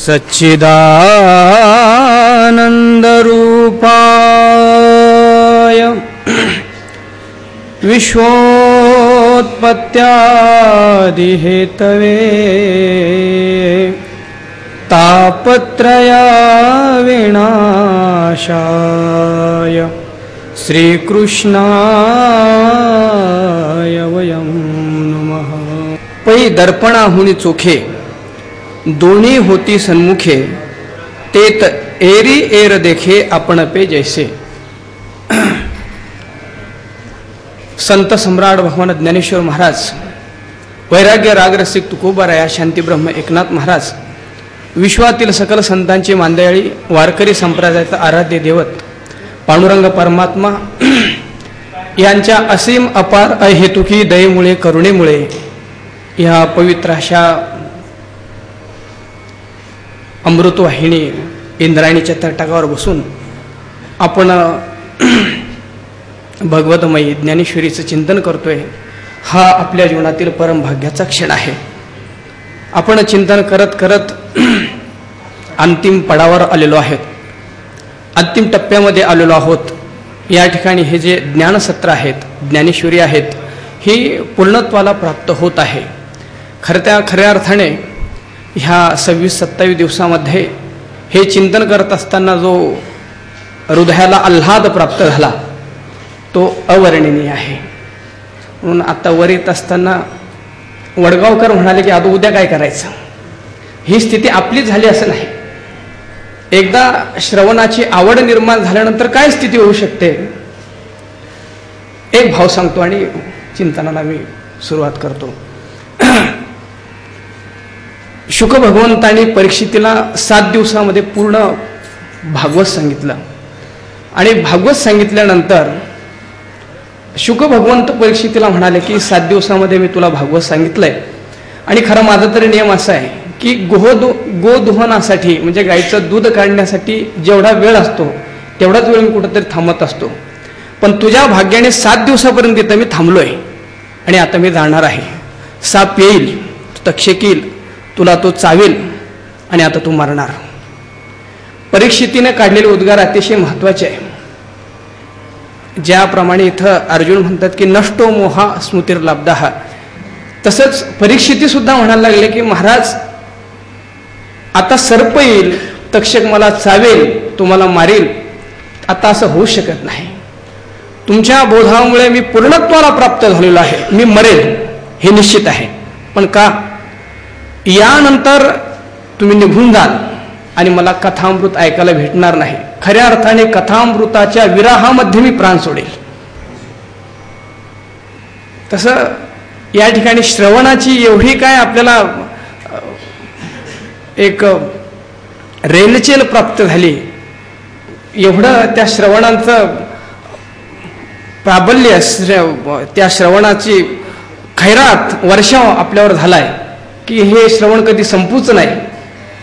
सच्चिदानन्दरूपाय विश्वोत्पत्त्यादिहेतवे तापत्रयविनाशाय श्रीकृष्णाय वयं नमः। पै दर्पणाहुनी चोखे दोन्ही होती सन्मुखे, तेत एरी एर देखे आपण पे जैसे। संत सम्राट भगवान ज्ञानेश्वर महाराज, वैराग्य रागरसिक तुकोबाराया, शांतीब्रह्म एकनाथ महाराज, विश्वातील सकल संतांची मांदयाळी, वारकरी संप्रदायाचा आराध्य देवत पांडुरंग परमात्मा यांच्या असीम अपार अहेतुकी दयेमुळे करुणेमुळे या पवित्र अशा अमृतवाहिनी इंद्रायणीच्या तटाकावर बसून आपण भगवतमयी ज्ञानेश्वरीचं चिंतन करतोय। हा आपल्या जीवनातील परम भाग्याचा क्षण आहे। आपण चिंतन करत करत अंतिम पडावर आलेलो आहोत, अंतिम टप्प्यामध्ये आलेलो आहोत। या ठिकाणी हे जे ज्ञानसत्र आहेत, ज्ञानेश्वरी आहेत, ही पूर्णत्वाला प्राप्त होत आहे। खऱ्या अर्थाने ह्या 26-27 दिवसामध्ये हे चिंतन करत असताना जो हृदयाला आल्हाद प्राप्त झाला तो अवर्णनीय आहे। म्हणून आता वर येत असताना वडगावकर म्हणाले की आता उद्या काय करायचं। ही स्थिती आपली झाली असं नाही। एकदा श्रवणाची आवड निर्माण झाल्यानंतर काय स्थिती होऊ शकते। एक भाव सांगतो आणि चिंतनाला मी सुरुवात करतो। शुक भगवंतांनी परीक्षितीला 7 दिवसामध्ये पूर्ण भागवत सांगितलं आणि भागवत सांगितल्यानंतर शुक भगवंत परीक्षितीला म्हणाले की 7 दिवसामध्ये मी तुला भागवत सांगितलंय आणि खरं माझा तरी नियम असा आहे की गोदुहनासाठी म्हणजे गाईचं दूध काढण्यासाठी जेवढा वेळ असतो तेवढाच वेळ मी कुठंतरी थांबत असतो, पण तुझ्या भाग्याने 7 दिवसापर्यंत इथं मी थांबलोय आणि आता मी जाणार आहे। साप येईल, तक्षक येईल, तुला तो चावेल आणि आता तू मरणार। परीक्षितीने काढलेले उद्गार अतिशय महत्वाचे आहे। ज्याप्रमाणे इथं अर्जुन म्हणतात की नष्टो मोहा स्मृतिर्लब्धः, तसंच परीक्षिती सुद्धा म्हणायला लागले की महाराज आता सर्प येईल, तक्षक मला चावेल, तुम्हाला मारेल, आता असं होऊ शकत नाही। तुमच्या बोधामुळे मी पूर्णत्वाला प्राप्त झालेलो आहे, मी मरेल हे निश्चित आहे, पण का यानंतर तुम्ही निघून जाल आणि मला कथामृत ऐकायला भेटणार नाही। खऱ्या अर्थाने कथामृताच्या विराहामध्ये मी प्राण सोडेल। तसं या ठिकाणी श्रवणाची एवढी काय आपल्याला एक रेलचेल प्राप्त झाली, एवढं त्या श्रवणाचं प्राबल्य, त्या श्रवणाची खैरात वर्षाव आपल्यावर झालाय की हे श्रवण कधी संपूच नाही,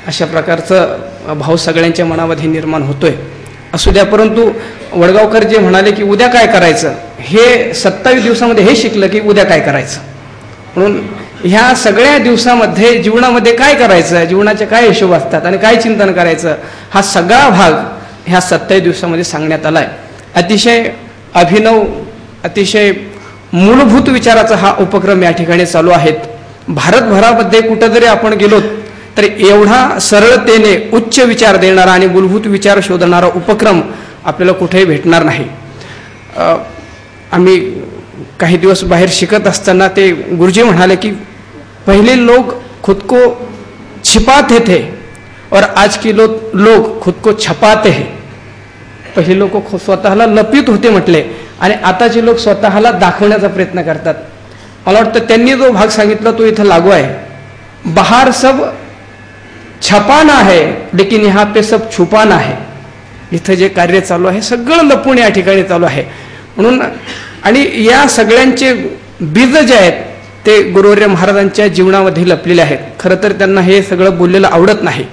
अशा प्रकारचं भाव सगळ्यांच्या मनामध्ये निर्माण होतोय। असू द्या, परंतु वडगावकर जे म्हणाले की उद्या काय करायचं, हे 27 दिवसामध्ये हे शिकलं की उद्या काय करायचं। म्हणून ह्या सगळ्या दिवसामध्ये जीवनामध्ये काय करायचं, जीवनाचे काय हिशोब असतात आणि काय चिंतन करायचं, हा सगळा भाग ह्या 27 दिवसामध्ये सांगण्यात आलाय। अतिशय अभिनव, अतिशय मूलभूत विचाराचा हा उपक्रम या ठिकाणी चालू आहेत। भारतभरामध्ये कुठं जरी आपण गेलो तर एवढा सरळतेने उच्च विचार देणारा आणि मूलभूत विचार शोधणारा उपक्रम आपल्याला कुठेही भेटणार नाही। आम्ही काही दिवस बाहेर शिकत असताना ते गुरुजी म्हणाले की पहिले लोग खुद को छिपाते थे और आज के लोग खुद को छपाते हैं। पहिले लोक स्वतःला लपित होते म्हटले आणि आताचे लोक स्वतःला दाखवण्याचा प्रयत्न करतात। मला वाटतं त्यांनी जो भाग सांगितला तो इथं लागू आहे। बाहर सब छपाना है लेकिन यहाँ पे सब छुपाना है। इथं जे कार्य चालू आहे सगळं लपून या ठिकाणी चालू आहे। म्हणून आणि या सगळ्यांचे बीज जे आहेत ते गुरुवर्य महाराजांच्या जीवनामध्ये लपलेले आहेत। खरं तर त्यांना हे सगळं बोललेलं आवडत नाही,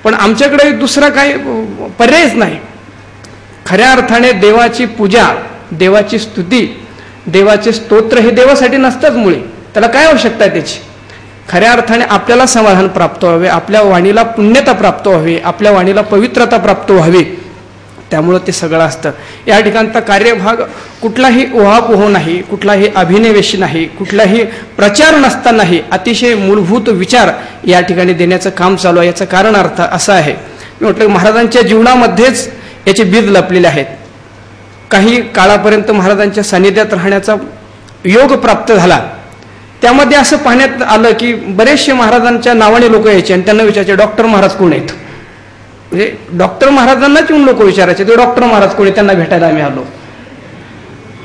पण आमच्याकडे दुसरा काही पर्यायच नाही। खऱ्या अर्थाने देवाची पूजा, देवाची स्तुती, देवाचे स्तोत्र हे देवासाठी नसतात मुळे, त्याला काय आवश्यकता आहे त्याची। खऱ्या अर्थाने आपल्याला समाधान प्राप्त व्हावे, आपल्या वाणीला पुण्यता प्राप्त व्हावी, आपल्या वाणीला पवित्रता प्राप्त व्हावी, त्यामुळं ते सगळं असतं. या ठिकाणचा कार्यभाग कुठलाही ओहापोह नाही, कुठलाही अभिनिवेश नाही, कुठलाही प्रचार नसतानाही अतिशय मूलभूत विचार या ठिकाणी देण्याचं काम चालू आहे. याचं कारण अर्थ असं आहे, मी म्हटलं महाराजांच्या जीवनामध्येच याचे बीज लपलेले आहेत. काही काळापर्यंत महाराजांच्या सानिध्यात राहण्याचा योग प्राप्त झाला. त्यामध्ये असं पाहण्यात आलं की बरेचसे महाराजांच्या नावाने लोक यायचे आणि त्यांना विचारायचे डॉक्टर महाराज कोण आहेत. म्हणजे डॉक्टर महाराजांनाच येऊन लोक विचारायचे ते डॉक्टर महाराज कोण, त्यांना भेटायला आम्ही आलो.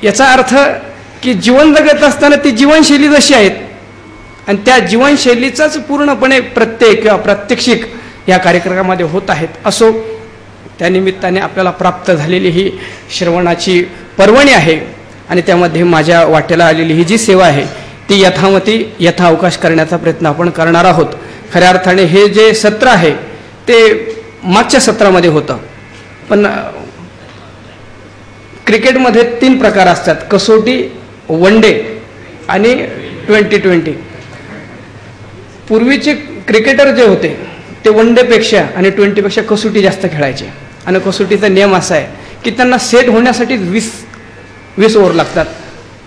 याचा अर्थ की जीवन जगत असताना ती जीवनशैली जशी आहेत आणि त्या जीवनशैलीचाच पूर्णपणे प्रत्यय किंवा प्रात्यक्षिक या कार्यक्रमामध्ये होत आहेत. असो, त्यानिमित्ताने आपल्याला प्राप्त झालेली ही श्रवणाची पर्वणी आहे आणि त्यामध्ये माझ्या वाटेला आलेली ही जी सेवा आहे ती यथामती यथाअवकाश करण्याचा प्रयत्न आपण करणार आहोत. खऱ्या अर्थाने हे जे सत्र आहे ते मागच्या सत्रामध्ये होतं, पण क्रिकेटमध्ये 3 प्रकार असतात, कसोटी, वन डे आणि 2020. पूर्वीचे क्रिकेटर जे होते ते वन डेपेक्षा आणि 20पेक्षा कसोटी जास्त खेळायचे आणि कसोटीचा नियम असा आहे की त्यांना सेट होण्यासाठी 20 ओव्हर लागतात.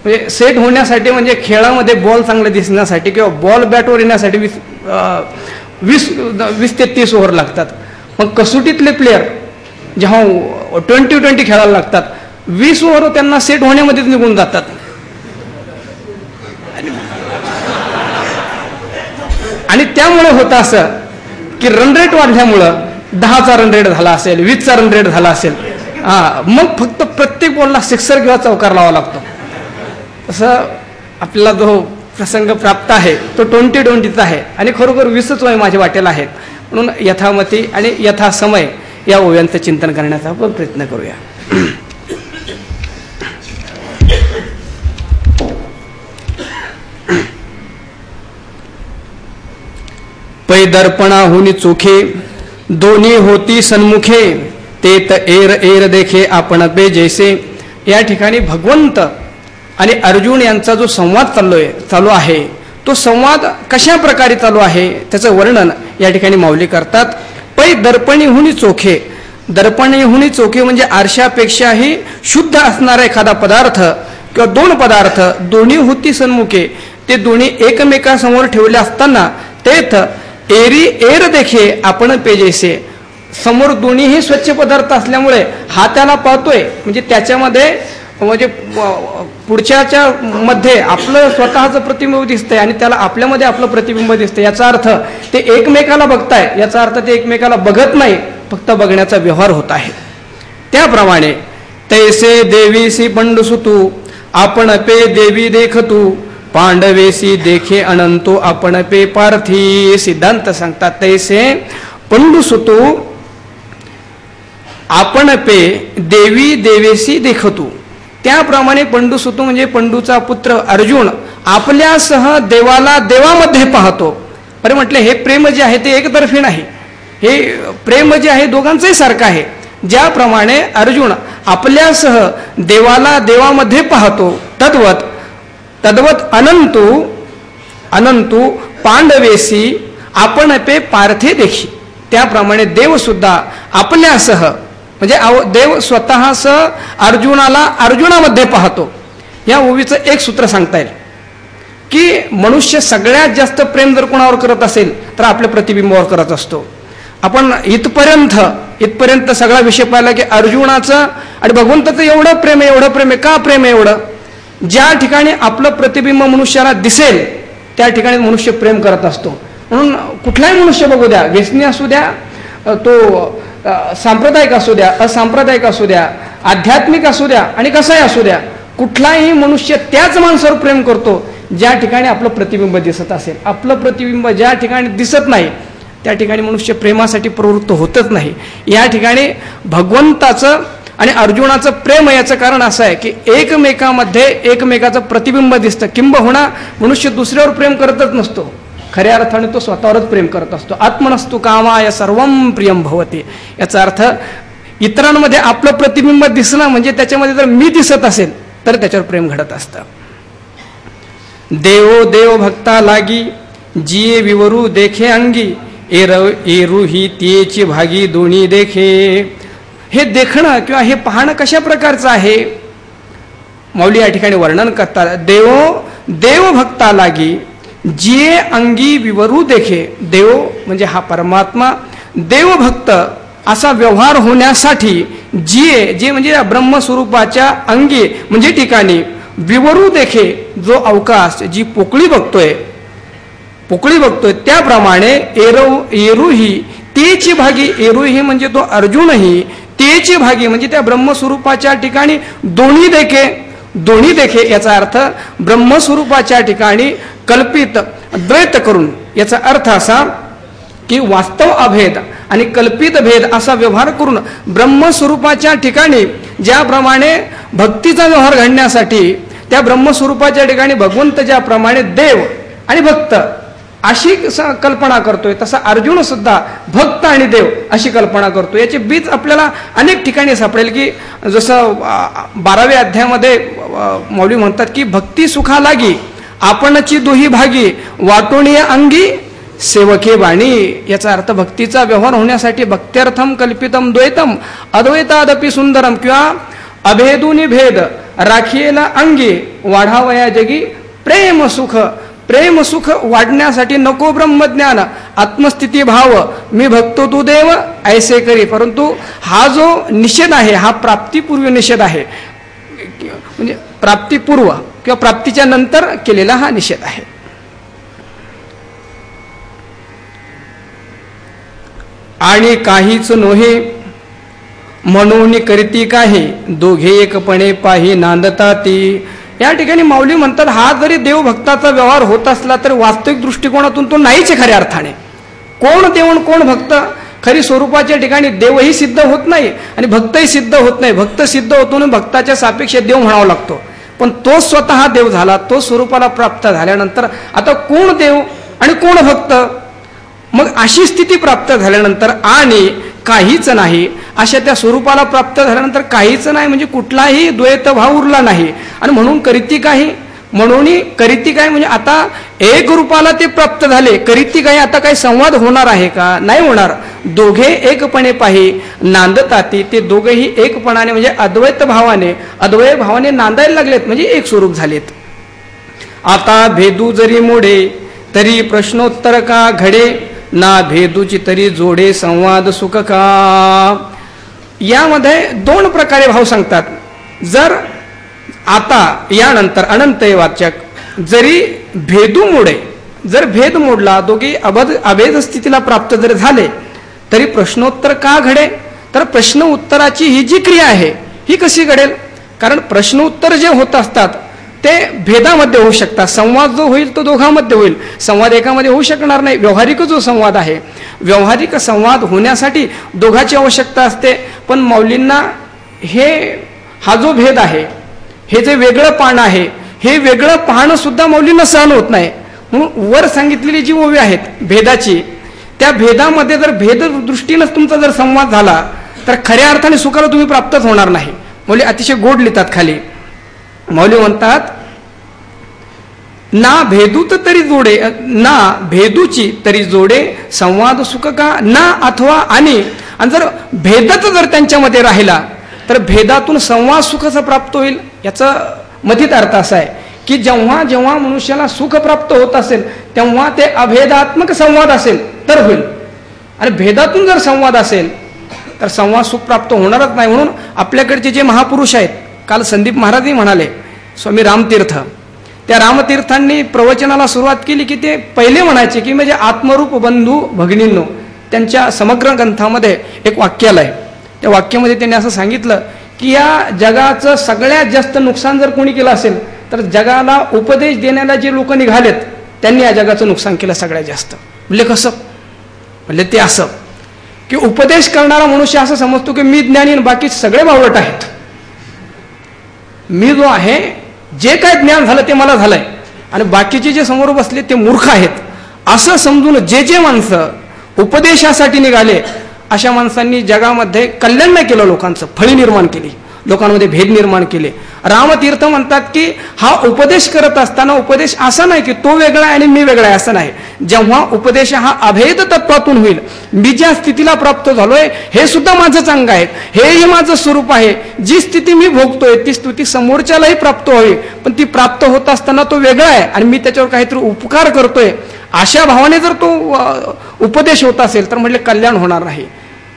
म्हणजे सेट होण्यासाठी म्हणजे खेळामध्ये बॉल चांगला दिसण्यासाठी किंवा बॉल बॅटवर येण्यासाठी 20 ते 30 ओव्हर लागतात. मग कसोटीतले प्लेयर जेव्हा 2020 खेळायला लागतात 20 ओव्हर त्यांना सेट होण्यामध्येच निघून जातात. आणि त्यामुळे होतं असं की रन रेट वाढल्यामुळं 10चा रन रेट झाला असेल, 20चा रन रेट झाला असेल, मग फक्त प्रत्येक बॉलला सिक्सर किंवा चौकार लावा लागतो. तसं आपल्याला जो प्रसंग प्राप्त आहे तो 2020चा आहे आणि खरोखर 20च वय माझ्या वाटेला आहेत. म्हणून यथामती आणि यथासमय या ओव्यांचं चिंतन करण्याचा आपण प्रयत्न करूया. पै दर्पणाहुनी चोखे दोन्ही होती सन्मुखे तेत एर एर देखे आपण पे जैसे. या ठिकाणी भगवंत आणि अर्जुन यांचा जो संवाद चालू आहे तो संवाद कशा प्रकारे चालू आहे त्याचं वर्णन या ठिकाणी माऊली करतात. पै दर्पणीहुनी चोखे, दर्पणीहुनी चोखे म्हणजे आरशापेक्षाही शुद्ध असणारा एखादा पदार्थ किंवा 2 पदार्थ दोन्ही होती सन्मुखे, ते दोन्ही एकमेकासमोर ठेवले असताना तेथ एरी एर देखे आपण पेजेसे. समोर दोन्हीही स्वच्छ पदार्थ असल्यामुळे हा त्याला पाहतोय म्हणजे त्याच्यामध्ये म्हणजे पुढच्याच्या मध्ये आपलं स्वतःचं प्रतिबिंब दिसतंय आणि त्याला आपल्यामध्ये आपलं प्रतिबिंब दिसतंय. याचा अर्थ ते एकमेकाला बघताय, याचा अर्थ ते एकमेकाला बघत नाही, फक्त बघण्याचा व्यवहार होत आहे. त्याप्रमाणे तैसे देवीसी पंडुसुतू आपण पे देवी देखतू पांडवेसी देखे अनंतो आपण पे पार्थी. सिद्धांत सांगतात तैसे पंडुसुतू आपण पे देवी देवेसी देखतू. त्याप्रमाणे पंडुसुतू म्हणजे पंडूचा पुत्र अर्जुन आपल्यासह देवाला देवामध्ये पाहतो. अरे म्हटले हे प्रेम जे आहे ते एकतर्फी नाही, हे प्रेम जे आहे दोघांचंही सारखं आहे. ज्याप्रमाणे अर्जुन आपल्यासह देवाला देवामध्ये पाहतो तद्वत अनंतू पांडवेसी आपण पे पार्थे देखी. त्याप्रमाणे देव सुद्धा आपल्यासह म्हणजे देव स्वतःसह अर्जुनाला अर्जुनामध्ये पाहतो. या ओवीचं एक सूत्र सांगता येईल की मनुष्य सगळ्यात जास्त प्रेम जर कोणावर करत असेल तर आपल्या प्रतिबिंबावर करत असतो. आपण इथपर्यंत सगळा विषय पाहिला की अर्जुनाचं आणि भगवंताचं एवढं प्रेम आहे. का प्रेम आहे एवढं? ज्या ठिकाणी आपलं प्रतिबिंब मनुष्याला दिसेल त्या ठिकाणी मनुष्य प्रेम करत असतो. म्हणून कुठलाही मनुष्य बघू द्या, व्यसनी असू द्या, तो सांप्रदायिक असू द्या, असांप्रदायिक असू द्या, आध्यात्मिक असू द्या आणि कसाही असू द्या, कुठलाही मनुष्य त्याच माणसावर प्रेम करतो ज्या ठिकाणी आपलं प्रतिबिंब दिसत असेल. आपलं प्रतिबिंब ज्या ठिकाणी दिसत नाही त्या ठिकाणी मनुष्य प्रेमासाठी प्रवृत्त होतच नाही. या ठिकाणी भगवंताचं आणि अर्जुनाचं प्रेम याचं कारण असं आहे की एकमेकामध्ये एकमेकाचं प्रतिबिंब दिसतं. किंबहुना मनुष्य दुसऱ्यावर प्रेम करतच नसतो, खऱ्या अर्थाने तो स्वतःवरच प्रेम करत असतो. आत्मनस्तु कामाय सर्वं प्रियं भवति. याचा अर्थ इतरांमध्ये आपलं प्रतिबिंब दिसणं म्हणजे त्याच्यामध्ये जर मी दिसत असेल तर त्याच्यावर प्रेम घडत असतं. देवो देव भक्ता लागी जिये विवरू देखे अंगी एरू ही तेची भागी दोन्ही देखे. हे देखणं किंवा हे पाहणं कशा प्रकारचं आहे माऊली या ठिकाणी वर्णन करतात. देव भक्ता लागी जिये अंगी विवरू देखे. देव म्हणजे हा परमात्मा, देवभक्त असा व्यवहार होण्यासाठी जे म्हणजे या ब्रह्मस्वरूपाच्या अंगी म्हणजे ठिकाणी विवरू देखे जो अवकाश जी पोकळी बघतोय त्याप्रमाणे एरूही तेची भागी. एरूही म्हणजे तो अर्जुनही तेची भागी म्हणजे त्या ब्रह्मस्वरूपाच्या ठिकाणी दोन्ही देखे याचा अर्थ ब्रह्मस्वरूपाच्या ठिकाणी कल्पित द्वैत करून. याचा अर्थ असा की वास्तव अभेद आणि कल्पित भेद असा व्यवहार करून ब्रह्मस्वरूपाच्या ठिकाणी ज्याप्रमाणे भक्तीचा व्यवहार घडण्यासाठी त्या ब्रह्मस्वरूपाच्या ठिकाणी भगवंत ज्याप्रमाणे देव आणि भक्त अशी कल्पना करतोय तसा अर्जुन सुद्धा भक्त आणि देव अशी कल्पना करतो. याचे बीज आपल्याला अनेक ठिकाणी सापडेल की जसं 12व्या अध्यायामध्ये मौली म्हणतात की भक्ती सुखा लागी आपणची दोही भागी वाटोणी अंगी सेवके वाणी. याचा अर्थ भक्तीचा व्यवहार होण्यासाठी भक्त्यर्थम कल्पितम द्वैतम अद्वैतादपि सुंदरम किंवा अभेदुनी भेद राखीला अंगी वाढावया जगी प्रेम सुख वाढण्यासाठी नको ब्रह्मज्ञान आत्मस्थिती भाव मी भक्तो तू देव ऐसे करी. परंतु हा जो निषेध आहे हा प्राप्तीपूर्व निषेध आहे म्हणजे प्राप्तीपूर्व किंवा प्राप्तीच्या नंतर केलेला हा निषेध आहे. आणि काहीच नोहे म्हणून करीती काही दोघे एकपणे पाही नांदता ती. या ठिकाणी माऊली म्हणतात हा जरी देवभक्ताचा व्यवहार होत असला तरी वास्तविक दृष्टिकोनातून तो नाहीच खऱ्या अर्थाने. कोण देव आणि कोण भक्त खरी स्वरूपाच्या ठिकाणी देवही सिद्ध होत नाही आणि भक्तही सिद्ध होत नाही. भक्त सिद्ध होतो आणि भक्ताच्या सापेक्ष देव म्हणावा लागतो. पण तो स्वतः देव झाला, तो स्वरूपाला प्राप्त झाल्यानंतर आता कोण देव आणि कोण भक्त. मग अशी स्थिती प्राप्त झाल्यानंतर आणि काहीच नाही अशा त्या स्वरूपाला प्राप्त झाल्यानंतर काहीच नाही म्हणजे कुठलाही द्वैत भाव उरला नाही. आणि म्हणून करीती काही म्हणजे आता एक रूपाला ते प्राप्त झाले. करीती काही आता काही संवाद होणार आहे का? नाही होणार. दोघे एकपणे पाही नांदताती. ते दोघेही एकपणाने म्हणजे अद्वैत भावाने नांदायला लागलेत म्हणजे एक स्वरूप झालेत. आता भेदू जरी मोडे तरी प्रश्नोत्तर का घडे ना भेदूची तरी जोडे संवाद सुख का. यामध्ये दोन प्रकारे भाव सांगतात. जर आता यानंतर अनंत वाचक जरी भेदू मोडे जर भेद मोडला दोघे अभेद स्थितीला प्राप्त जर झाले तरी प्रश्नोत्तर का घडे. तर प्रश्न उत्तराची ही जी क्रिया आहे ही कशी घडेल. कारण प्रश्न उत्तर जे होत असतात ते भेदामध्ये होऊ शकतात. संवाद जो होईल तो दोघांमध्ये होईल. संवाद एकामध्ये होऊ शकणार नाही. व्यावहारिक जो संवाद आहे व्यावहारिक संवाद होण्यासाठी दोघांची आवश्यकता असते. पण मौलींना हा जो भेद आहे हे जे वेगळं पाहणं आहे हे वेगळं पाहणं सुद्धा मौलींना सहन होत नाही. म्हणून वर सांगितलेली जी ओवी आहेत भेदाची त्या भेदामध्ये जर भेद दृष्टीनंच तुमचा जर संवाद झाला तर खऱ्या अर्थाने सुखाला तुम्ही प्राप्तच होणार नाही. मौली अतिशय गोड लिहितात खाली. मौली म्हणतात ना भेदूत तरी जोडे ना भेदूची तरी जोडे संवाद सुख का ना अथवा आणि जर भेदच जर त्यांच्यामध्ये राहिला तर भेदातून संवाद सुखाचा प्राप्त होईल. याचा मथित अर्थ असा आहे की जेव्हा जेव्हा मनुष्याला सुख प्राप्त होत असेल तेव्हा ते अभेदात्मक संवाद असेल तर होईल. आणि भेदातून जर संवाद असेल तर संवाद सुख प्राप्त होणारच नाही. म्हणून आपल्याकडचे जे महापुरुष आहेत काल संदीप महाराजही म्हणाले स्वामी रामतीर्थ त्या रामतीर्थांनी प्रवचनाला सुरुवात केली की ते पहिले म्हणायचे की म्हणजे आत्मरूप बंधू भगिनींनो. त्यांच्या समग्र ग्रंथामध्ये एक वाक्य आलंय. त्या वाक्यामध्ये त्यांनी असं सांगितलं की या जगाचं सगळ्यात जास्त नुकसान जर कोणी केलं असेल तर जगाला उपदेश देण्याला जे लोक निघालेत त्यांनी या जगाचं नुकसान केलं सगळ्यात जास्त. म्हणजे कसं म्हणजे ते असं की उपदेश करणारा मनुष्य असं समजतो की मी ज्ञानी बाकी सगळे बावळट आहेत. मी जो आहे जे काय ज्ञान झालं ते मला झालंय आणि बाकीचे जे समोर बसले ते मूर्ख आहेत असं समजून जे माणसं उपदेशासाठी निघाले अशा माणसांनी जगामध्ये कल्याण नाही केलं. लोकांचं फळी निर्माण केली. लोकांमध्ये भेद निर्माण केले. रामतीर्थ म्हणतात की हा उपदेश करत असताना उपदेश असा नाही की तो वेगळा आहे आणि मी वेगळा आहे, असं नाही. जेव्हा उपदेश हा अभेद तत्वातून होईल, मी ज्या स्थितीला प्राप्त झालोय हे सुद्धा माझंच अंग आहे, हेही माझं स्वरूप आहे, जी स्थिती मी भोगतोय ती स्थिती समोरच्यालाही प्राप्त व्हावी, पण ती प्राप्त होत असताना तो वेगळा आहे आणि मी त्याच्यावर काहीतरी उपकार करतोय, अशा भावाने जर तो उपदेश होत असेल तर म्हटले कल्याण होणार नाही,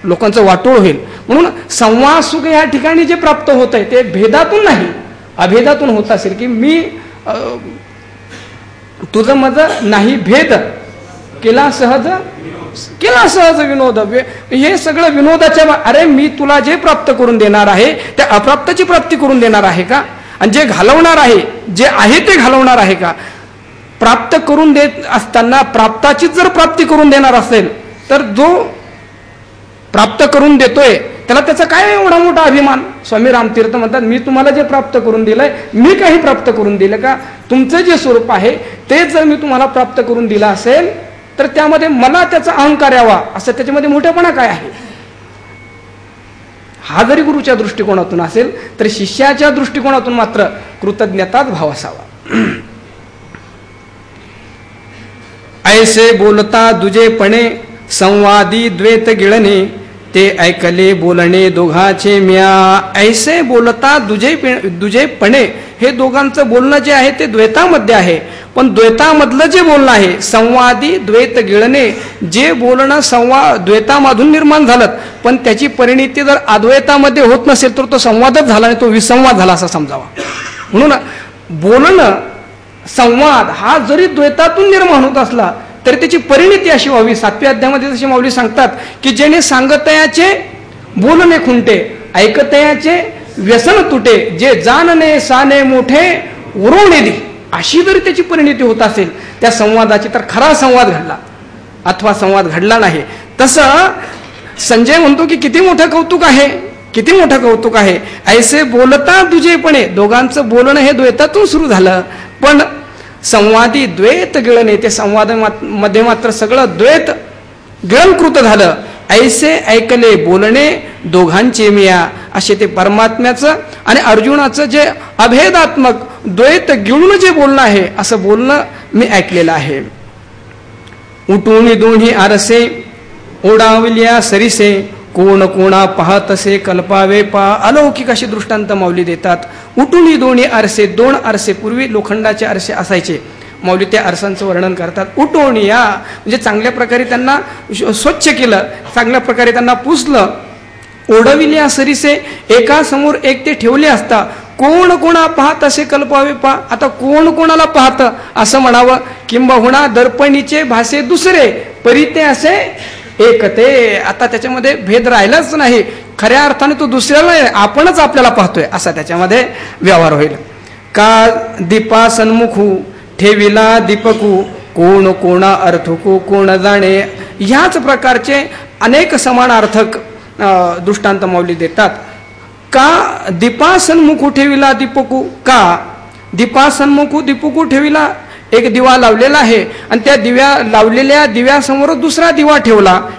लोकांचं वाटोळ होईल. म्हणून संवाद सुख या ठिकाणी जे प्राप्त होत आहे ते भेदातून नाही, अभेदातून होत असेल की मी तुझं माझं नाही भेद केला सहज विनोद, हे सगळं विनोदाच्या. अरे मी तुला जे प्राप्त करून देणार आहे त्या अप्राप्ताची प्राप्ती करून देणार आहे का? आणि जे घालवणार आहे, जे आहे ते घालवणार आहे का? प्राप्त करून देत असताना प्राप्ताचीच जर प्राप्ती करून देणार असेल तर जो प्राप्त करून देतोय त्याला त्याचा काय एवढा मोठा अभिमान. स्वामी रामतीर्थ म्हणतात मी तुम्हाला जे प्राप्त करून दिलंय, मी काही प्राप्त करून दिलं का? तुमचं जे स्वरूप आहे ते जर मी तुम्हाला प्राप्त करून दिलं असेल तर त्यामध्ये मला त्याचा अहंकार यावा, असं त्याच्यामध्ये मोठेपणा काय आहे? हा जरी गुरुच्या दृष्टिकोनातून असेल तर शिष्याच्या दृष्टिकोनातून मात्र कृतज्ञताच भाव असावा. ऐसे बोलता दुजेपणे संवादी द्वैत गिळणे, ते ऐकले बोलणे दोघाचे म्या. ऐसे बोलता दुजेपणे, हे दोघांचं बोलणं जे आहे ते द्वैतामध्ये आहे, पण द्वैतामधलं जे बोलणं आहे संवादी द्वैत गिळणे, जे बोलणं द्वैतामधून निर्माण झालं पण त्याची परिणिती जर अद्वैतामध्ये होत नसेल तर तो संवादच झाला आणि तो विसंवाद झाला असा समजावा. म्हणून बोलणं संवाद हा जरी द्वैतातून निर्माण होत असला तरी त्याची परिणिती अशी व्हावी. 7व्या अध्यायामध्ये जसे माऊली सांगतात की जेणे सांगतयाचे बोलणे खुंटे, ऐकतयाचे व्यसन तुटे, जे जानणे साने मोठे उरवणे दे, अशी जरी त्याची परिणिती होत असेल त्या संवादाची तर खरा संवाद घडला, अथवा संवाद घडला नाही. तसं संजय म्हणतो की किती मोठं कौतुक आहे, किती मोठं कौतुक आहे. ऐसे बोलता दुजेपणे, दोघांचं बोलणं हे द्वैतातून सुरू झालं पण संवादी द्वैत गिळणे, ते संवादामध्ये मात्र सगळं द्वैत गिळणकृत झालं. ऐसे ऐकले बोलणे दोघांचे मिया, असे ते परमात्म्याचं आणि अर्जुनाचं जे अभेदात्मक द्वैत गिळून जे बोलणं आहे असं बोलणं मी ऐकलेलं आहे. उठून दोन्ही आरसे ओढावल्या सरिसे, कोण कोणा पाहतसे कल्पावे पा. अलौकिक अशी दृष्टांत माऊली देतात. उठून दोन्ही आरसे, 2 आरसे, पूर्वी लोखंडाचे आरसे असायचे, माऊली त्या आरसांचं वर्णन करतात. उठून या म्हणजे चांगल्या प्रकारे त्यांना स्वच्छ केलं, चांगल्या प्रकारे त्यांना पुसलं. ओढविल्या सरिसे, एका समोर एक ते ठेवले असता. कोण कोणा पाहत असे कल्पावे पा. आता कोण कोणाला पाहतं असं म्हणावं, किंबहुना दर्पणीचे भासे दुसरे परिते असे एक. ते आता त्याच्यामध्ये भेद राहिलाच नाही, खऱ्या अर्थाने तो दुसऱ्याला आपणच आपल्याला पाहतोय असा त्याच्यामध्ये व्यवहार होईल. का दीपा सन्मुखू ठेविला दीपकू, कोण कोणा अर्थकू कोण जाणे. ह्याच प्रकारचे अनेक समानार्थक दृष्टांत माऊली देतात. का दीपा सन्मुखू ठेविला दीपकू, का दीपा सन्मुखू दीपकू ठेविला, एक दिवा लावलेला आहे आणि त्या लावलेल्या दिव्यासमोर दुसरा दिवा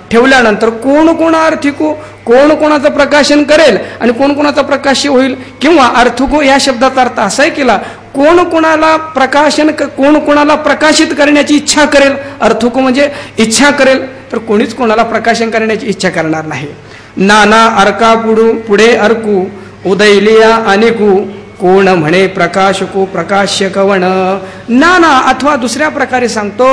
ठेवल्यानंतर कोण कोणा अर्थिकू, कोण कोणाचं प्रकाशन करेल आणि कोण कोणाचा प्रकाश होईल. किंवा अर्थको या शब्दाचा अर्थ असाही केला, कोण कोणाला कोण कोणाला प्रकाशित करण्याची इच्छा करेल. अर्थको म्हणजे इच्छा करेल, तर कोणीच कोणाला प्रकाशन करण्याची इच्छा करणार नाही. नाना अर्का पुढे अर्कू उदयलिया अनेकू, कोण म्हणे प्रकाशको प्रकाश्य कवण. नाना अथवा दुसऱ्या प्रकारे सांगतो,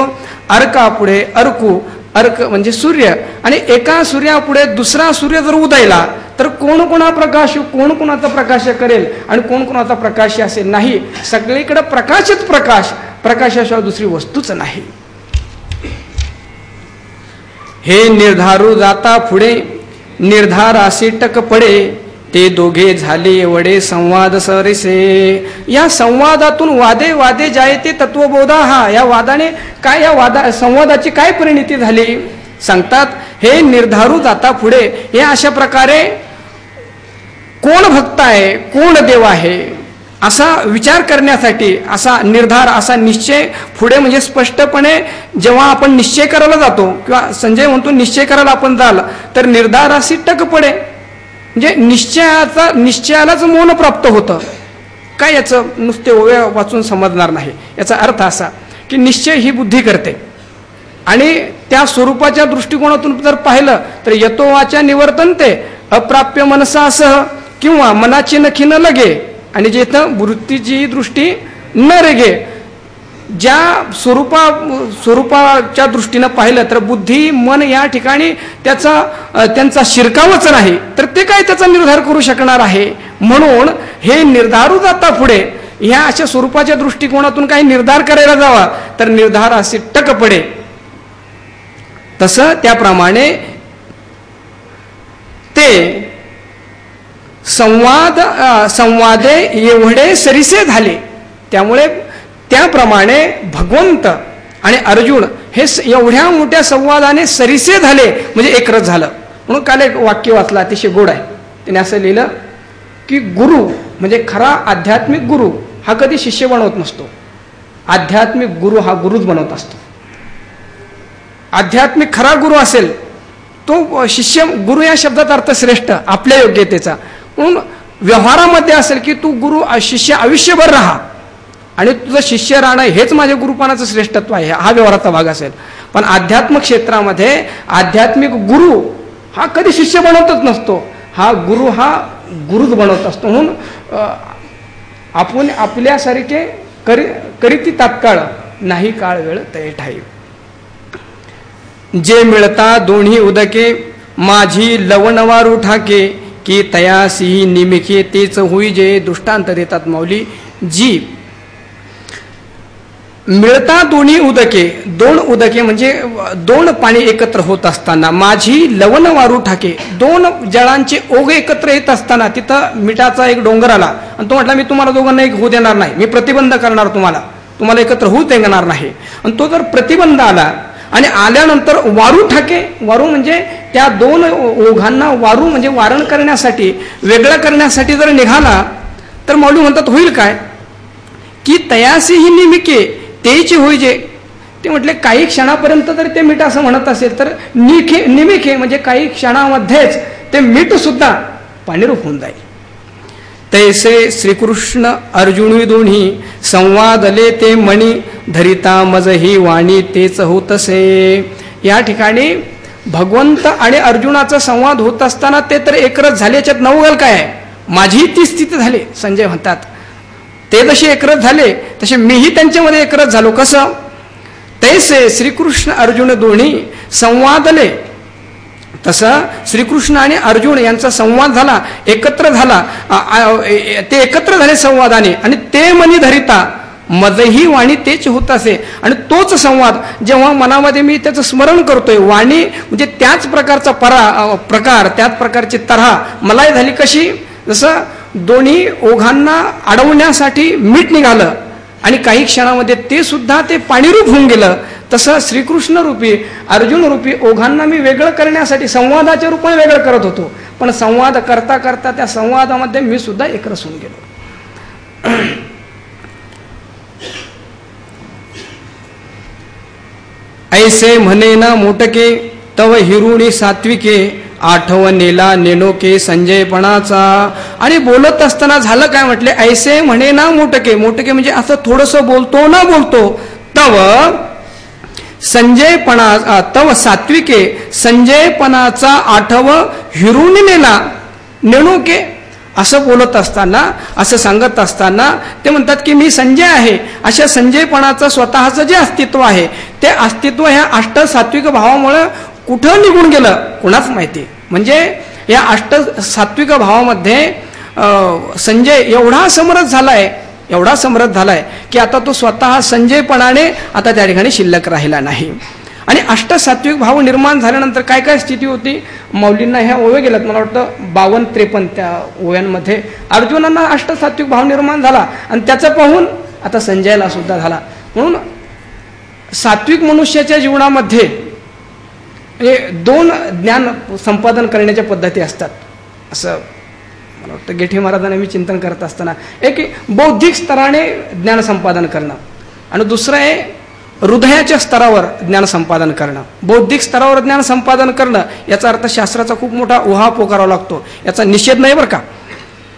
अर्का पुढे अर्कू, अर्क म्हणजे सूर्य, आणि एका सूर्यापुढे दुसरा सूर्य जर उदयला तर कोण कोणा प्रकाश, कोण कोणाचा प्रकाश करेल आणि कोण कोणाचा प्रकाश असेल नाही. सगळीकडे प्रकाशच प्रकाश, प्रकाशाशिवाय दुसरी वस्तूच नाही. हे निर्धारू जाता पुढे निर्धार असे टक पडे, ते दोघे झाले एवढे संवाद सरिसे. या संवादातून वादे जाय ते तत्वबोधा. हा या वादाने काय, या संवादाची काय परिणिती झाली सांगतात. हे निर्धारू जाता पुढे, हे अशा प्रकारे कोण भक्त आहे कोण देव आहे असा विचार करण्यासाठी, असा निर्धार, असा निश्चय पुढे म्हणजे स्पष्टपणे जेव्हा आपण निश्चय करायला जातो किंवा संजय म्हणतो निश्चय करायला आपण जाल तर निर्धार अशी टक पडे. म्हणजे निश्चयालाच मौन प्राप्त होतं. काय याचं नुसते ओव्या वाचून समजणार नाही. याचा अर्थ असा की निश्चय ही बुद्धी करते आणि त्या स्वरूपाच्या दृष्टिकोनातून जर पाहिलं तर यतो वाचा निवर्तनते अप्राप्य मनसा असह किंवा मनाची नखी न लगे आणि जिथं वृत्तीची दृष्टी न रेगे. ज्या स्वरूपाच्या दृष्टीनं पाहिलं तर बुद्धी मन या ठिकाणी त्यांचा शिरकावच नाही, तर ते काय त्याचा निर्धार करू शकणार आहे. म्हणून हे निर्धारू जाता पुढे ह्या अशा स्वरूपाच्या दृष्टिकोनातून काही निर्धार करायला जावा तर निर्धार असे टक पडे. तसं त्याप्रमाणे ते संवादे एवढे सरीसे झाले. त्यामुळे त्याप्रमाणे भगवंत आणि अर्जुन हे एवढ्या मोठ्या संवादाने सरीसे झाले म्हणजे एकरस झालं. म्हणून काल एक वाक्य वाचलं अतिशय गोड आहे. त्याने असं लिहिलं की गुरु म्हणजे खरा आध्यात्मिक गुरु हा कधी शिष्य बनवत नसतो. आध्यात्मिक गुरु हा गुरुच बनवत असतो. आध्यात्मिक खरा गुरु असेल तो शिष्य, गुरु या शब्दाचा अर्थ श्रेष्ठ आपल्या योग्यतेचा. म्हणून व्यवहारामध्ये असेल की तू गुरु शिष्य आयुष्यभर राहा आणि तुझं शिष्य राहणं हेच माझ्या गुरुपणाचं श्रेष्ठत्व आहे, हा व्यवहाराचा भाग असेल. पण आध्यात्मिक क्षेत्रामध्ये आध्यात्मिक गुरु हा कधी शिष्य बनवतच नसतो. हा गुरुच बनवत असतो. म्हणून आपण आपल्यासारखे करीती तात्काळ नाही काळ वेळ तय ठाई. जे मिळता दोन्ही उदके माझी लवणवारू ठाके की तयासी निमिखे तेच होई जे. दृष्टांत देतात माऊली. जी मिळता दोन्ही उदके, दोन उदके म्हणजे दोन पाणी एकत्र होत असताना माझी लवण वारू ठाके, दोन जळांचे ओघ एकत्र येत असताना तिथं मिठाचा एक डोंगर आला आणि तो म्हटला मी तुम्हाला दोघांना एक होऊ देणार नाही, मी प्रतिबंध करणार, तुम्हाला एकत्र होऊ देणार नाही. आणि तो जर प्रतिबंध आला आणि आल्यानंतर वारू ठाके, वारू म्हणजे त्या दोन ओघांना वारू म्हणजे वारण करण्यासाठी, वेगळं करण्यासाठी जर निघाला तर माऊली म्हणतात होईल काय की तयासी ही निमिके तेची होईजे. ते म्हटले काही क्षणापर्यंत जर ते मीठ असं म्हणत असेल तर निमिखे म्हणजे काही क्षणामध्येच ते मीठ सुद्धा पाणीरूप होऊन जाईल. तैसे श्रीकृष्ण अर्जुनी दोन्ही संवादले ते मणी धरिता मज ही वाणी तेच होतसे. या ठिकाणी भगवंत आणि अर्जुनाचा संवाद होत असताना ते तर एकरस झाले. याच्यात नवगल काय आहे, माझी ती स्थिती झाली संजय म्हणतात. ते जसे एकरस झाले तसे मीही त्यांच्यामध्ये एकरस झालो. कसं, तैसे श्रीकृष्ण अर्जुन दोन्ही संवादले, तसं श्रीकृष्ण आणि अर्जुन यांचा संवाद झाला, एकत्र झाला, ते एकत्र झाले संवादाने. आणि ते मनी धरिता मजही वाणी तेच होत असे. आणि तोच संवाद जेव्हा मनामध्ये मी त्याचं स्मरण करतोय, वाणी म्हणजे त्याच प्रकारचा प्रकार त्याच प्रकारची तऱ्हा मलाही झाली. कशी, जसं दोन्ही ओघांना अडवण्यासाठी मीठ निघालं आणि काही क्षणामध्ये ते सुद्धा ते पाणीरूप होऊन गेलं, तसं श्रीकृष्ण रूपी अर्जुन रूपी ओघांना मी वेगळं करण्यासाठी संवादाच्या रूपाने वेगळं करत होतो. पण संवाद करता करता त्या संवादामध्ये मी सुद्धा एकरस होऊन गेलो. ऐसे म्हणे ना मोटके तव हिरुणी सात्विके आठवणेला नेनोके संजयपणाचा. आणि बोलत असताना झालं काय म्हटले, ऐसे म्हणे ना मोटके, मोटके म्हणजे असं थोडंसं बोलतो ना बोलतो, तव संजयपणा तव सात्विके संजयपणाचा आठव हिरुणीनेला नेणोके. असं बोलत असताना, असं सांगत असताना ते म्हणतात की मी संजय आहे. अशा संजयपणाचं स्वतःचं जे अस्तित्व आहे ते अस्तित्व ह्या अष्ट सात्विक भावामुळे कुठं निघून गेलं कुणाच माहिती. म्हणजे या अष्ट सात्विक भावामध्ये संजय एवढा समर्थ झालाय की आता तो स्वतः संजयपणाने आता त्या ठिकाणी शिल्लक राहिला नाही. आणि अष्ट सात्विक भाव निर्माण झाल्यानंतर काय काय स्थिती होती, माऊलींना ह्या ओव्या गेल्यात मला वाटतं 52-53 त्या ओव्यांमध्ये. अर्जुनांना अष्ट सात्विक भाव निर्माण झाला आणि त्याचं पाहून आता संजयला सुद्धा झाला. म्हणून सात्विक मनुष्याच्या जीवनामध्ये दोन ज्ञान संपादन करण्याच्या पद्धती असतात. असं मला वाटतं गेठे महाराजांना मी चिंतन करत असताना, एक बौद्धिक स्तराने ज्ञान संपादन करणं आणि दुसरं आहे हृदयाच्या स्तरावर ज्ञान संपादन करणं, बौद्धिक स्तरावर ज्ञान संपादन करणं, याचा अर्थ शास्त्राचा खूप मोठा उहापोह करावा लागतो. याचा निषेध नाही बरं का.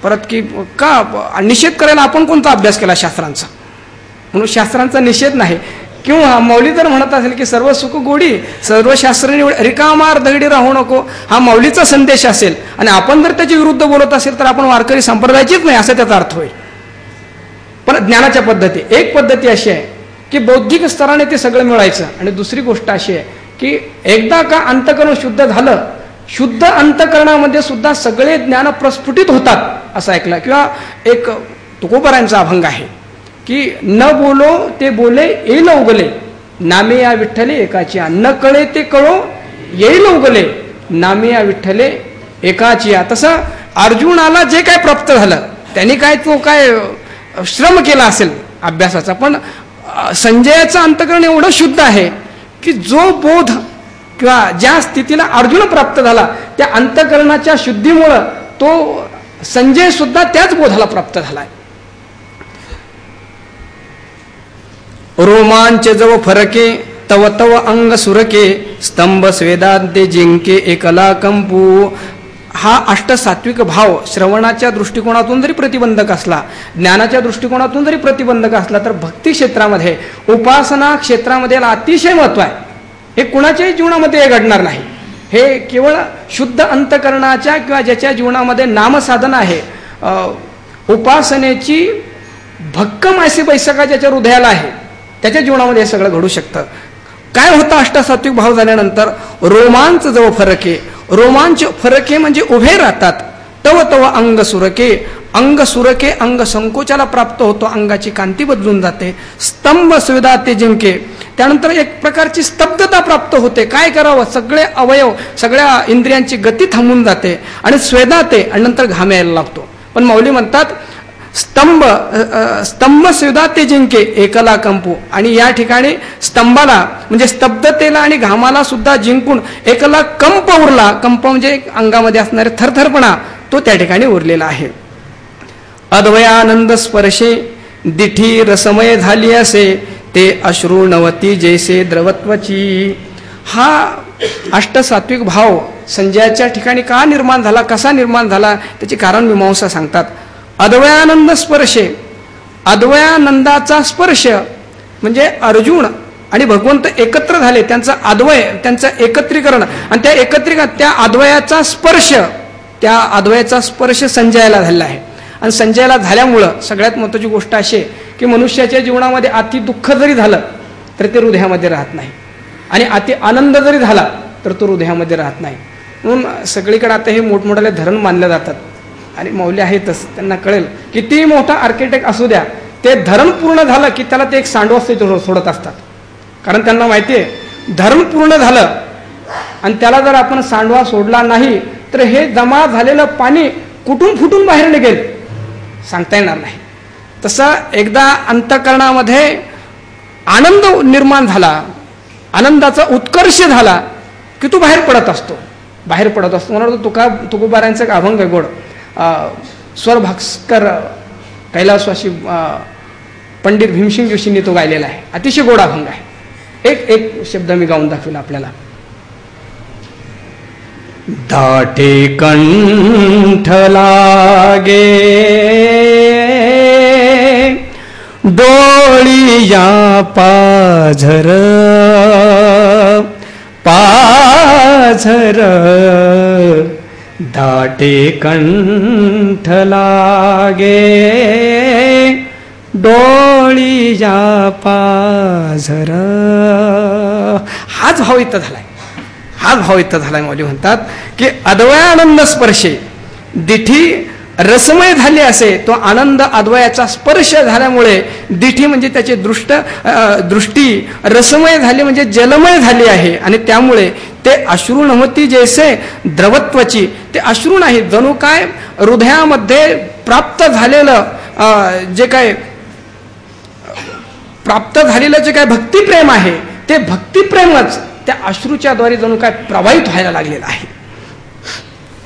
परत की का निषेध करायला आपण कोणता अभ्यास केला शास्त्रांचा, म्हणून शास्त्रांचा निषेध नाही. किंवा मौली जर म्हणत असेल की सर्व सुख गोडी सर्व शास्त्र निवड रिकामार दगडी राहू नको, हा मौलीचा संदेश असेल आणि आपण जर त्याच्या विरुद्ध बोलत असेल तर आपण वारकरी संप्रदायाचीच नाही असं त्याचा अर्थ होईल. पण ज्ञानाच्या पद्धती, एक पद्धती अशी आहे की बौद्धिक स्तराने ते सगळं मिळायचं, आणि दुसरी गोष्ट अशी आहे की एकदा का अंतःकरण शुद्ध झालं, शुद्ध अंतःकरणामध्ये सुद्धा सगळे ज्ञान प्रस्फुटित होतात असं ऐकलं. किंवा एक तुकोबारायांचा अभंग आहे की न बोलो ते बोले येईल उगले, नामे या विठ्ठले एकाची, न कळे ते कळो येईल उगले, नामे या विठ्ठले एकाची. तसं अर्जुनाला जे काय प्राप्त झालं त्यांनी काय तो काय श्रम केला असेल अभ्यासाचा, पण संजयाचं अंतःकरण एवढं शुद्ध आहे की जो बोध किंवा ज्या स्थितीला अर्जुन प्राप्त झाला त्या अंतःकरणाच्या शुद्धीमुळं तो संजय सुद्धा त्याच बोधाला प्राप्त झालाय. रोमांच जव फरके तव तव अंग सुरके, स्तंभ स्वेदांते जिंके एकला कंपू. हा अष्टसात्विक भाव श्रवणाच्या दृष्टिकोनातून जरी प्रतिबंधक असला, ज्ञानाच्या दृष्टिकोनातून जरी प्रतिबंधक असला, तर भक्ती क्षेत्रामध्ये उपासना क्षेत्रामध्ये याला अतिशय महत्व आहे. हे कुणाच्याही जीवनामध्ये हे घडणार नाही. हे केवळ शुद्ध अंतःकरणाच्या किंवा ज्याच्या जीवनामध्ये नामसाधन आहे, उपासनेची भक्कम अशी बैसका ज्याच्या हृदयाला आहे, त्याच्या जीवनामध्ये हे सगळं घडू शकतं. काय होतं अष्टसात्विक भाव झाल्यानंतर? रोमांच जवळ फरके, रोमांच फरके म्हणजे उभे राहतात. तव तव अंग सुरके, अंग सुरके अंग संकोचाला प्राप्त होतो, अंगाची कांती बदलून जाते. स्तंभ सुविधा ते जिंके, त्यानंतर एक प्रकारची स्तब्धता प्राप्त होते. काय करावं, सगळे अवयव सगळ्या इंद्रियांची गती थांबून जाते आणि स्वेदाते आणि नंतर घाम यायला लागतो. पण मौली म्हणतात स्तंभ स्तंभ सुविधा ते जिंके एकला कंपू, आणि या ठिकाणी स्तंभाला म्हणजे स्तब्धतेला आणि घामाला सुद्धा जिंकून एकला कंप उरला. कंप म्हणजे अंगामध्ये असणारे थरथरपणा तो त्या ठिकाणी उरलेला आहे. अद्वयानंद स्पर्शे दिठी रसमय झाली असे, ते अश्रू नवती जैसे द्रवत्वची. हा अष्टसात्विक भाव संजयाच्या ठिकाणी का निर्माण झाला, कसा निर्माण झाला, त्याची कारण मीमांसा सांगतात. अद्वयानंद स्पर्शे, अद्वयानंदाचा स्पर्श म्हणजे अर्जुन आणि भगवंत एकत्र झाले, त्यांचा अद्वय, त्यांचं एकत्रीकरण, आणि त्या अद्वयाचा स्पर्श, त्या अद्वयाचा स्पर्श संजयाला झालेला आहे. आणि संजयाला झाल्यामुळं सगळ्यात महत्त्वाची गोष्ट अशी आहे की मनुष्याच्या जीवनामध्ये अति दुःख जरी झालं तर ते हृदयामध्ये राहत नाही, आणि अति आनंद जरी झाला तर तो हृदयामध्ये राहत नाही. म्हणून सगळीकडे आता हे मोठमोठाले धरण मानले जातात, आणि मौल्य आहेतच, त्यांना कळेल किती मोठा आर्किटेक्ट असू द्या, ते धरण पूर्ण झालं की त्याला ते एक सांडवा सोडत असतात. कारण त्यांना माहिती आहे धरण पूर्ण झालं आणि त्याला जर आपण सांडवा सोडला नाही तर हे जमा झालेलं पाणी कुठून फुटून बाहेर निघेल सांगता येणार नाही. तसं एकदा अंतःकरणामध्ये आनंद निर्माण झाला, आनंदाचा उत्कर्ष झाला की तो बाहेर पडत असतो. म्हणून तुकोबारायांचा एक अभंग आहे गोड, स्वर भास्कर कैलासवासी पंडित भीमसिंग जोशींनी तो गायलेला आहे. अतिशय गोड अभंग आहे. एक शब्द मी गाऊन दाखवेल आपल्याला. दाटे कंठ लागे डोळी या पाझर पाझर, दाटे कंठ लागे डोळी या पाझर. हाच भाव इथं झालाय, हाच भाव इथं झालाय. मौली म्हणतात की अद्वयानंद स्पर्शे दिठी रसमय झाले असे, तो आनंद अद्वयाचा स्पर्श झाल्यामुळे दिठी म्हणजे त्याची दृष्टी रसमय झाली म्हणजे जलमय झाली आहे, आणि त्यामुळे ते अश्रू नव्हती जैसे द्रवत्वची. ते अश्रू नाही, जणू काय हृदयामध्ये प्राप्त झालेलं जे काय भक्तिप्रेम आहे, ते भक्तिप्रेमच त्या अश्रूच्या द्वारे जणू काय प्रवाहित व्हायला लागलेलं आहे.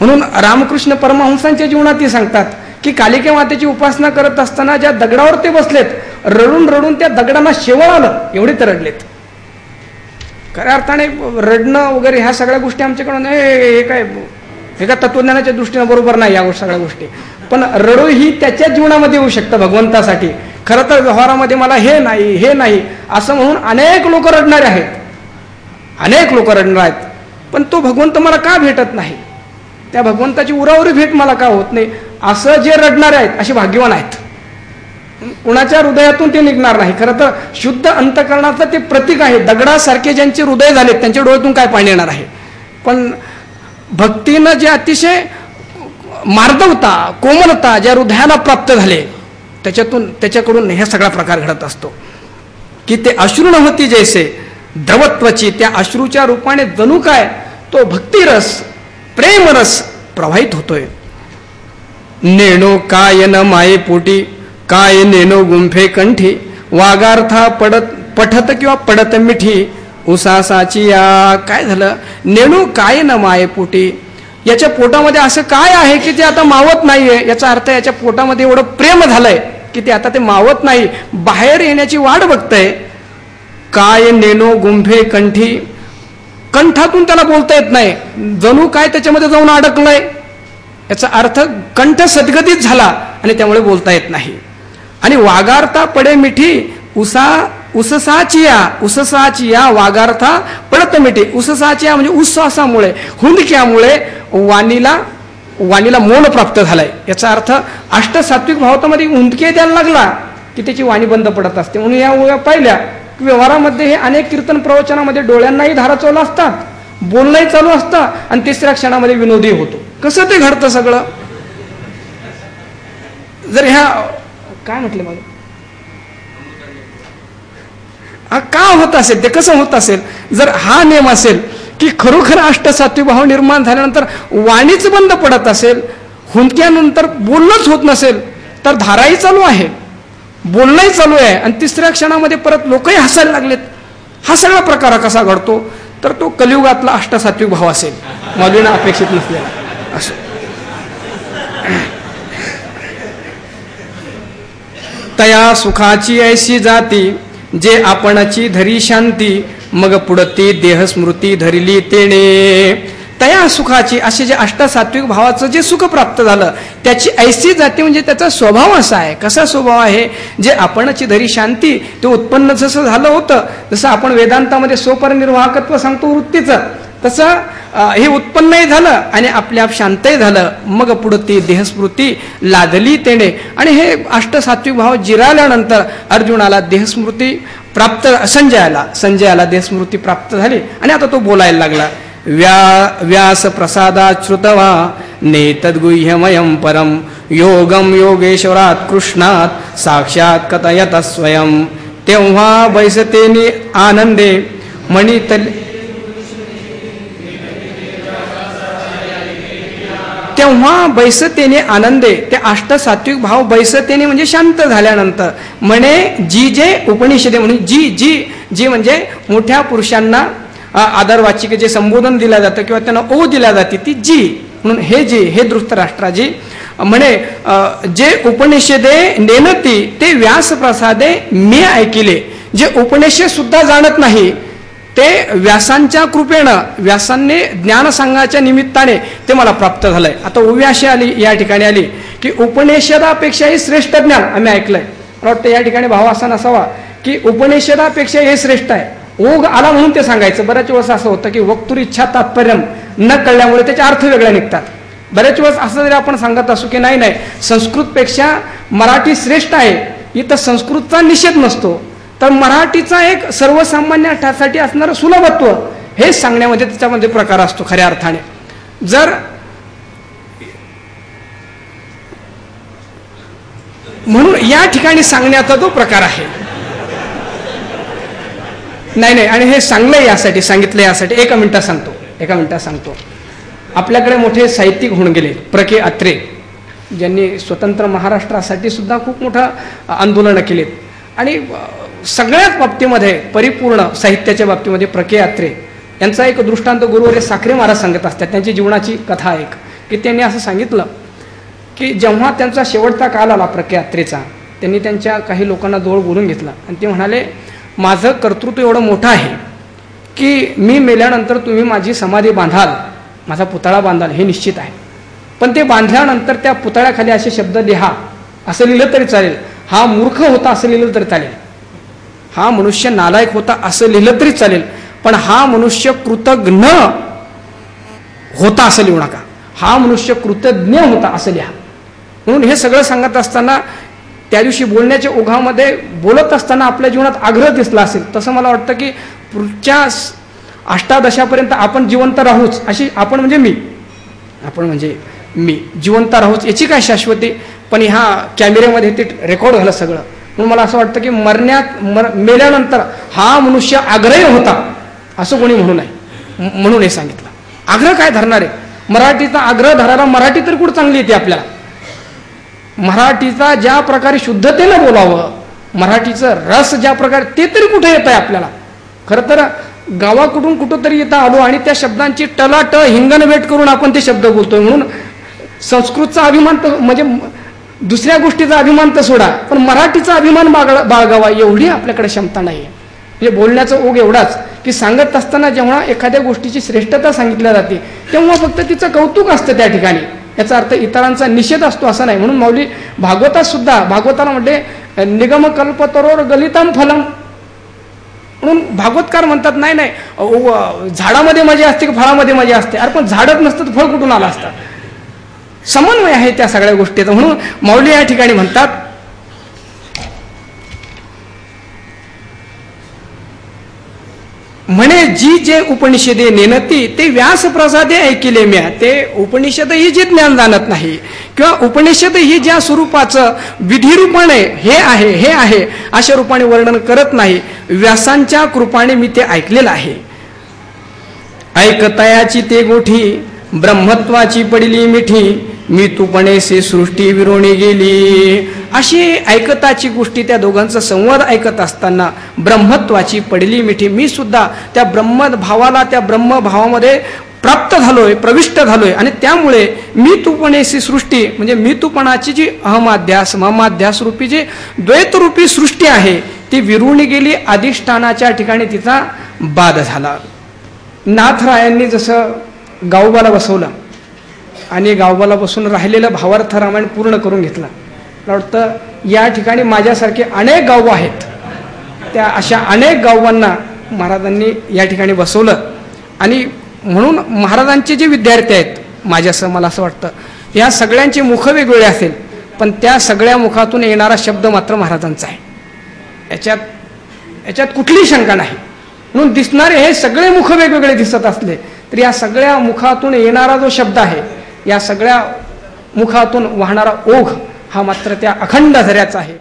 म्हणून रामकृष्ण परमहंसांच्या जीवनात ते सांगतात की कालिका मातेची उपासना करत असताना ज्या दगडावर ते बसलेत रडून रडून त्या दगडांना शेवळ आलं एवढे तर रडलेत. खऱ्या अर्थाने रडणं वगैरे ह्या सगळ्या गोष्टी आमच्याकडून हे काय एका तत्वज्ञानाच्या दृष्टीने बरोबर नाही या सगळ्या गोष्टी. पण रडू ही त्याच्या जीवनामध्ये येऊ शकतं भगवंतासाठी. खरं तर व्यवहारामध्ये मला हे नाही असं म्हणून अनेक लोक रडणारे आहेत, अनेक लोक रडणार आहेत. पण तो भगवंत मला का भेटत नाही, त्या भगवंताची उरावरी भेट मला का होत नाही, असं जे रडणारे आहेत असे भाग्यवान आहेत. कुणाच्या हृदयातून ते निघणार नाही. खरं तर शुद्ध अंतकरणाचं ते प्रतीक आहे. दगडासारखे ज्यांचे हृदय झाले त्यांच्या डोळ्यातून काय पाणी येणार आहे. पण भक्तीनं जे अतिशय मार्दवता कोमलता ज्या हृदयाला प्राप्त झाले त्याच्याकडून हे सगळा प्रकार घडत असतो. की ते अश्रू नव्हती जैसे द्रवत्वाची, त्या अश्रूच्या रूपाने जणू काय तो भक्तिरस प्रेमरस प्रवाहित होतोय. नेणो काय न माये पोटी, काय नेनो गुंफे कंठी, वागार्था पठत किंवा पडत मिठी, उसासाची या. काय झालं, नेणू काय न माये पोटी, याच्या पोटामध्ये असं काय आहे की ते आता मावत नाहीये. याचा अर्थ याच्या पोटामध्ये एवढं प्रेम झालंय की ते आता ते मावत नाही, बाहेर येण्याची वाट बघतंय. काय नेनो गुंफे कंठी, कंठातून त्याला बोलता येत नाही, जणू काय त्याच्यामध्ये जाऊन अडकलंय. याचा अर्थ कंठ सद्गतीत झाला आणि त्यामुळे बोलता येत नाही. आणि वागार्था पडे मिठी, उससाची या वागार्था पडत मिठी. उससाची या म्हणजे उस्वासामुळे हुंदक्यामुळे वाणीला मौन प्राप्त झालाय. याचा अर्थ अष्टसात्विक भावतामध्ये हुंदके द्यायला लागला की त्याची वाणी बंद पडत असते. म्हणून या पाहिल्या व्यवहारामध्ये हे अनेक कीर्तन प्रवचनामध्ये डोळ्यांनाही धारा चालू असतात, बोलणंही चालू असतं आणि तिसऱ्या क्षणामध्ये विनोदी होतो. कसं ते घडतं सगळं. जर ह्या काय म्हटलं मला का होत असेल, ते कसं होत असेल. जर हा नियम असेल की खरोखर अष्टसात्विक भाव निर्माण झाल्यानंतर वाणीच बंद पडत असेल, हुंदक्यानंतर बोलणंच होत नसेल, तर धाराही चालू आहे, बोलणंही चालू आहे आणि तिसऱ्या क्षणामध्ये परत लोकही हसायला लागलेत. हा सगळा प्रकार कसा घडतो, तर तो कलियुगातला अष्टसात्विक भाव असेल, मौलींना अपेक्षित नसलेला असो. तया सुखाची ऐशी जाती, जे आपणाची धरी शांती, मग पुढती देहस्मृती धरिली तेणे. तया सुखाची, असे जे अष्टसात्विक भावाचं जे सुख प्राप्त झालं त्याची ऐसी जाती म्हणजे त्याचा स्वभाव असा आहे. कसा स्वभाव आहे, जे आपणाची धरी शांती, ते उत्पन्न जसं झालं होतं, जसं आपण वेदांतामध्ये स्वपरिनिर्वाहकत्व सांगतो वृत्तीचं, तसं हे उत्पन्नही झालं आणि आपल्या आप शांतही झालं. मग पुढं ती देहस्मृती लादली तेणे. आणि हे अष्टसात्विक भाव जिराल्यानंतर अर्जुनाला देहस्मृती प्राप्त, संजयाला देहस्मृती प्राप्त झाली आणि आता तो बोलायला लागला. व्यास प्रसादात श्रुतवा नेतद्गुह्यमयं परम, योगम योगेश्वरात कृष्णात साक्षात कथयत स्वयं. तेव्हा बैसतेने आनंदे मणितले, तेव्हा बैसतेने आनंदे, ते अष्टसात्विक भाव बैसतेने म्हणजे शांत झाल्यानंतर. म्हणे जी जे उपनिषदे, म्हणून जी म्हणजे मोठ्या पुरुषांना आदरवाचिक जे संबोधन दिलं जातं किंवा त्यांना ओ दिल्या जाते ती जी. म्हणून हे धृतराष्ट्राजी म्हणे जे उपनिषदे नेनती ते व्यास प्रसादे मी ऐकिले. जे उपनिषद सुद्धा जाणत नाही ते व्यासांच्या कृपेनं, व्यासांनी ज्ञान सांगायच्या निमित्ताने ते मला प्राप्त झालंय. आता उभी अशी आली या ठिकाणी आली की उपनिषदापेक्षाही श्रेष्ठ ज्ञान आम्ही ऐकलंय. मला वाटतं या ठिकाणी भाव असा नसावा की उपनिषदापेक्षा हे श्रेष्ठ आहे. ओघ आला म्हणून ते सांगायचं. बऱ्याच वेळेस असं होतं की वक्तुर इच्छा तात्पर्य न कळल्यामुळे त्याचे अर्थ वेगळे निघतात. बऱ्याच वेळेस असं जरी आपण सांगत असू की नाही संस्कृतपेक्षा मराठी श्रेष्ठ आहे, इथं संस्कृतचा निषेध नसतो, तर मराठीचा एक सर्वसामान्यासाठी असणारं सुलभत्व हे सांगण्यामध्ये त्याच्यामध्ये प्रकार असतो खऱ्या अर्थाने. जर म्हणून या ठिकाणी सांगण्याचा तो प्रकार आहे. नाही आणि हे सांगलंय यासाठी, सांगितलं यासाठी. एका मिनिटात सांगतो. आपल्याकडे मोठे साहित्यिक होऊन गेले प्र.के. अत्रे, ज्यांनी स्वतंत्र महाराष्ट्रासाठी सुद्धा खूप मोठं आंदोलनं केलीत आणि सगळ्याच बाबतीमध्ये परिपूर्ण साहित्याच्या बाबतीमध्ये प्र.के. अत्रे यांचा एक दृष्टांत गुरुवर्य साखरे महाराज सांगत असतात. त्यांची जीवनाची कथा एक की त्यांनी असं सांगितलं की जेव्हा त्यांचा शेवटचा काल आला प्र.के. अत्रेचा, त्यांनी त्यांच्या काही लोकांना जवळ बोलून घेतला आणि ते म्हणाले, माझं कर्तृत्व एवढं मोठं आहे की मी मेल्यानंतर तुम्ही माझी समाधी बांधाल, माझा पुतळा बांधाल, हे निश्चित आहे. पण ते बांधल्यानंतर त्या पुतळ्याखाली असे शब्द लिहा, असं लिहिलं तरी चालेल. हा मूर्ख होता असं लिहिलं तरी चालेल, हा मनुष्य नालायक होता असं लिहिलं तरी चालेल, पण हा मनुष्य कृतज्ञ होता असं लिहू नका. हा मनुष्य कृतज्ञ होता असं लिहा. म्हणून हे सगळं सांगत असताना त्या दिवशी बोलण्याच्या ओघामध्ये बोलत असताना आपल्या जीवनात आग्रह दिसला असेल. तसं मला वाटतं की पुढच्या अष्टादशापर्यंत आपण जिवंत राहूच, अशी आपण म्हणजे मी जिवंत राहूच याची काय शाश्वती. पण ह्या कॅमेऱ्यामध्ये ते रेकॉर्ड झालं सगळं. म्हणून मला असं वाटतं की मेल्यानंतर हा मनुष्य आग्रही होता असं कोणी म्हणू नये, म्हणून हे सांगितलं. आग्रह काय धरणार आहे? मराठीचा आग्रह धरायला मराठी तर कुठं चांगली येते आपल्याला. मराठीचा ज्या प्रकारे शुद्धतेनं बोलावं, मराठीचं रस ज्या प्रकारे, ते तरी कुठे येत आहे आपल्याला. खरं तर गावाकडून कुठं तरी येता आलो आणि त्या शब्दांची टलाट हिंगणवेट करून आपण ते शब्द बोलतोय. म्हणून संस्कृतचा अभिमान तर म्हणजे दुसऱ्या गोष्टीचा अभिमान तर सोडा, पण मराठीचा अभिमान बाळगावा एवढी आपल्याकडे क्षमता नाही आहे. म्हणजे बोलण्याचा ओघ एवढाच की सांगत असताना जेव्हा एखाद्या गोष्टीची श्रेष्ठता सांगितल्या जाते तेव्हा फक्त तिचं कौतुक असतं त्या ठिकाणी, याचा अर्थ इतरांचा निषेध असतो असं नाही. म्हणून माऊली भागवतात सुद्धा, भागवताला म्हणजे निगम कल्पतरोर गलितम फलम, म्हणून भागवतकार म्हणतात नाही नाही झाडामध्ये मजा असते की फळामध्ये मजा असते. अरे पण झाडच नसतं तर फळ कुठून आलं असतं. समन्वय आहे त्या सगळ्या गोष्टीचा. म्हणून माऊली या ठिकाणी म्हणतात, म्हणे जी जे उपनिषदे नेनती ते व्यास प्रसादे ऐकिले म्या. ते उपनिषद ही जे ज्ञान जाणत नाही किंवा उपनिषद ही ज्या स्वरूपाचं विधिरूपाने हे आहे अशा रूपाने वर्णन करत नाही, व्यासांच्या कृपाने मी ते ऐकलेलं आहे. ऐकतायाची ते गोठी ब्रह्मत्वाची पडली मिठी, मी तूपणेसे सृष्टी विरोणी गेली. अशी ऐकताची गोष्टी त्या दोघांचा संवाद ऐकत असताना ब्रह्मत्वाची पडली मिठी, मी सुद्धा त्या ब्रह्मभावाला, त्या ब्रह्मभावामध्ये प्राप्त झालोय, प्रविष्ट झालोय. आणि त्यामुळे मी तूपणेसी सृष्टी म्हणजे मी तूपणाची जी अहमाध्यास ममाध्यास रूपी जी द्वैतरूपी सृष्टी आहे ती विरुणी गेली. अधिष्ठानाच्या ठिकाणी तिचा बाध झाला. नाथरायांनी जसं गावोबाला बसवलं आणि गावोबाला बसून राहिलेलं भावार्थ रामायण पूर्ण करून घेतला. मला वाटतं या ठिकाणी माझ्यासारखे अनेक गावं आहेत, त्या अशा अनेक गावांना महाराजांनी या ठिकाणी बसवलं. आणि म्हणून महाराजांचे जे विद्यार्थी आहेत माझ्यासह, मला असं वाटतं या सगळ्यांचे मुख वेगवेगळे असेल पण त्या सगळ्या मुखातून येणारा शब्द मात्र महाराजांचा आहे, याच्यात कुठलीही शंका नाही. म्हणून दिसणारे हे सगळे मुख वेगवेगळे दिसत असले तर या सगळ्या मुखातून येणारा जो शब्द आहे, या सगळ्या मुखातून वाहणारा ओघ हा मात्र त्या अखंड झऱ्याचा आहे.